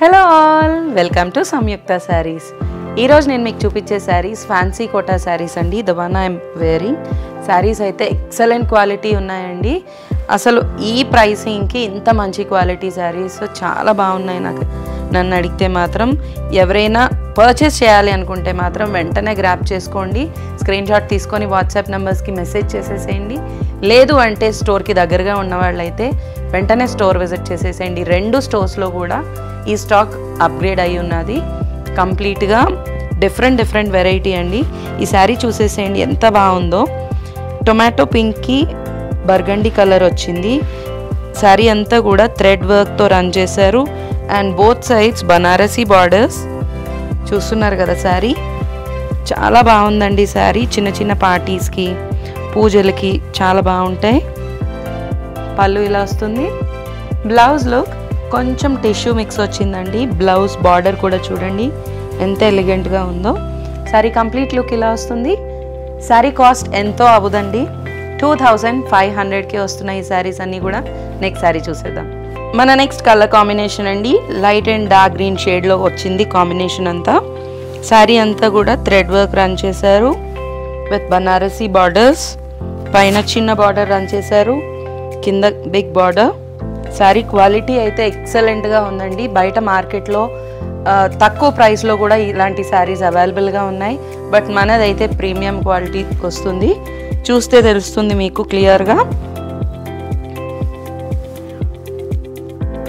Hello all, welcome to సంయుక్త శారీస్. ఈరోజు నేను మీకు చూపించే శారీస్ ఫ్యాన్సీ కోటా శారీస్ అండి. The one I'm wearing. Saris అయితే ఎక్సలెంట్ క్వాలిటీ ఉన్నాయండి. అసలు ఈ ప్రైసింగ్కి ఇంత మంచి క్వాలిటీ శారీస్ చాలా బాగున్నాయి. నన్ను అడిగితే మాత్రం ఎవరైనా పర్చేస్ చేయాలి అనుకుంటే మాత్రం వెంటనే గ్రాప్ చేసుకోండి. స్క్రీన్ షాట్ తీసుకొని వాట్సాప్ నెంబర్స్కి మెసేజ్ చేసేసేయండి. లేదు అంటే స్టోర్కి దగ్గరగా ఉన్న వాళ్ళైతే వెంటనే స్టోర్ విజిట్ చేసేసేయండి. 2 స్టోర్స్లో కూడా ఈ స్టాక్ అప్గ్రేడ్ అయి ఉన్నది. కంప్లీట్గా డిఫరెంట్ వెరైటీ అండి. ఈ శారీ చూసేసేయండి ఎంత బాగుందో. టొమాటో పింక్కి బర్గండీ కలర్ వచ్చింది. శారీ అంతా కూడా థ్రెడ్ వర్క్తో రన్ చేశారు. And both sides Banarasi borders చూస్తున్నారు కదా. శారీ చాలా బాగుందండి. శారీ చిన్న పార్టీస్కి, పూజలకి చాలా బాగుంటాయి. పళ్ళు ఇలా వస్తుంది. బ్లౌజ్ లుక్ కొంచెం టిష్యూ మిక్స్ వచ్చిందండి. బ్లౌజ్ బార్డర్ కూడా చూడండి ఎంత ఎలిగెంట్గా ఉందో. శారీ కంప్లీట్ లుక్ ఇలా వస్తుంది. శారీ కాస్ట్ ఎంతో అవ్వదండి, 2500కే వస్తున్నాయి ఈ శారీస్ అన్నీ కూడా. నెక్స్ట్ శారీ చూసేద్దాం. మన నెక్స్ట్ కలర్ కాంబినేషన్ అండి. లైట్ అండ్ డార్క్ గ్రీన్ షేడ్లో వచ్చింది కాంబినేషన్ అంతా. శారీ అంతా కూడా థ్రెడ్ వర్క్ రన్ చేశారు విత్ బనారసీ బార్డర్స్. పైన చిన్న బార్డర్ రన్ చేశారు, కింద బిగ్ బార్డర్. శారీ క్వాలిటీ అయితే ఎక్సలెంట్గా ఉందండి. బయట మార్కెట్లో తక్కువ ప్రైస్లో కూడా ఇలాంటి శారీస్ అవైలబుల్గా ఉన్నాయి. బట్ మనదైతే ప్రీమియం క్వాలిటీకి వస్తుంది. చూస్తే తెలుస్తుంది మీకు క్లియర్గా.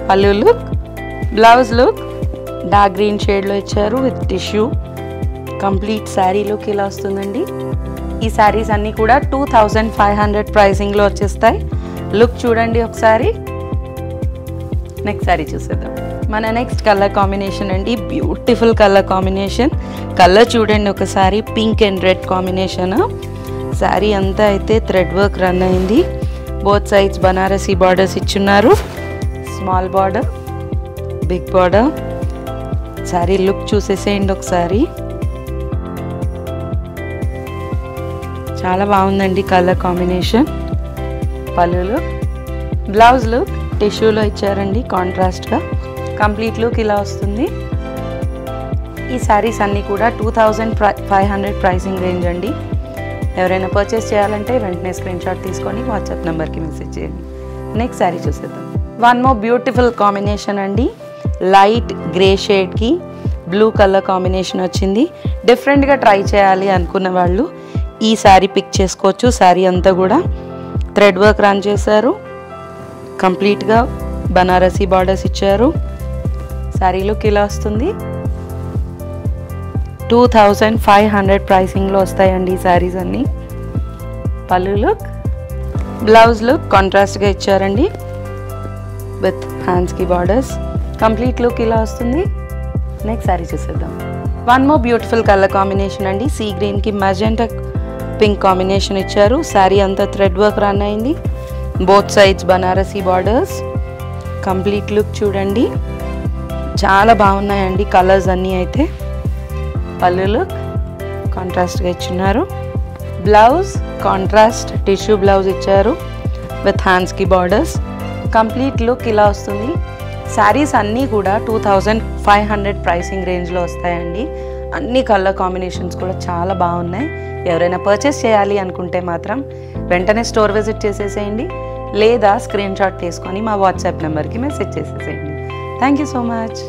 పళ్ళు look, blouse look dark green షేడ్లో ఇచ్చారు with tissue. Complete sari look ఇలా వస్తుందండి. ఈ శారీస్ అన్నీ కూడా 2500 ప్రైసింగ్లో వచ్చేస్తాయి. లుక్ చూడండి ఒకసారి. నెక్స్ట్ శారీ చూసేద్దాం. మన నెక్స్ట్ కలర్ కాంబినేషన్ అండి. Beautiful colour combination. కలర్ చూడండి ఒకసారి, pink and red combination. Sari అంతా అయితే థ్రెడ్ వర్క్ రన్ అయింది. బోత్ సైడ్స్ బనారసీ బార్డర్స్ ఇచ్చున్నారు. Small border, big border. Sari look చూసేసేయండి ఒకసారి. చాలా బాగుందండి colour combination. Pallu look, blouse look టిష్యూలో ఇచ్చారండి కాంట్రాస్ట్గా. కంప్లీట్ లుక్ ఇలా వస్తుంది. ఈ శారీస్ అన్నీ కూడా 2500 ప్రైసింగ్ రేంజ్ అండి. ఎవరైనా పర్చేస్ చేయాలంటే వెంటనే స్క్రీన్ షాట్ తీసుకొని వాట్సాప్ నెంబర్కి మెసేజ్ చేయండి. నెక్స్ట్ శారీ చూసేద్దాం. వన్ మోర్ బ్యూటిఫుల్ కాంబినేషన్ అండి. లైట్ గ్రే షేడ్కి బ్లూ కలర్ కాంబినేషన్ వచ్చింది. డిఫరెంట్గా ట్రై చేయాలి అనుకున్న వాళ్ళు ఈ శారీ పిక్ చేసుకోవచ్చు. శారీ అంతా కూడా థ్రెడ్ వర్క్ రన్ చేశారు. కంప్లీట్గా బనారసీ బార్డర్స్ ఇచ్చారు. శారీ లుక్ ఇలా వస్తుంది. 2500 ప్రైసింగ్లో వస్తాయండి ఈ శారీస్ అన్నీ. పళ్ళు లుక్, బ్లౌజ్ లుక్ కాంట్రాస్ట్గా ఇచ్చారండి విత్ హ్యాండ్స్కి బార్డర్స్. కంప్లీట్ లుక్ ఇలా వస్తుంది. నెక్స్ట్ శారీ చూసేద్దాం. One more beautiful colour combination అండి. సీ గ్రీన్కి మజెంటా పింక్ కాంబినేషన్ ఇచ్చారు. శారీ అంతా థ్రెడ్ వర్క్ రన్ అయింది. Both sides Banarasi borders. Complete look చూడండి, చాలా బాగున్నాయండి కలర్స్ అన్నీ అయితే. పళ్ళు లుక్ కాంట్రాస్ట్గా ఇచ్చున్నారు. బ్లౌజ్ కాంట్రాస్ట్ టిష్యూ బ్లౌజ్ ఇచ్చారు విత్ హ్యాండ్స్కి బార్డర్స్. కంప్లీట్ లుక్ ఇలా వస్తుంది. శారీస్ అన్నీ కూడా 2500 ప్రైసింగ్ రేంజ్లో వస్తాయండి. అన్ని కలర్ కాంబినేషన్స్ కూడా చాలా బాగున్నాయి. ఎవరైనా పర్చేస్ చేయాలి అనుకుంటే మాత్రం వెంటనే స్టోర్ విజిట్ చేసేసేయండి. లేదా స్క్రీన్ షాట్ తీసుకొని మా వాట్సాప్ నెంబర్కి మెసేజ్ చేసేసేయండి. Thank you so much.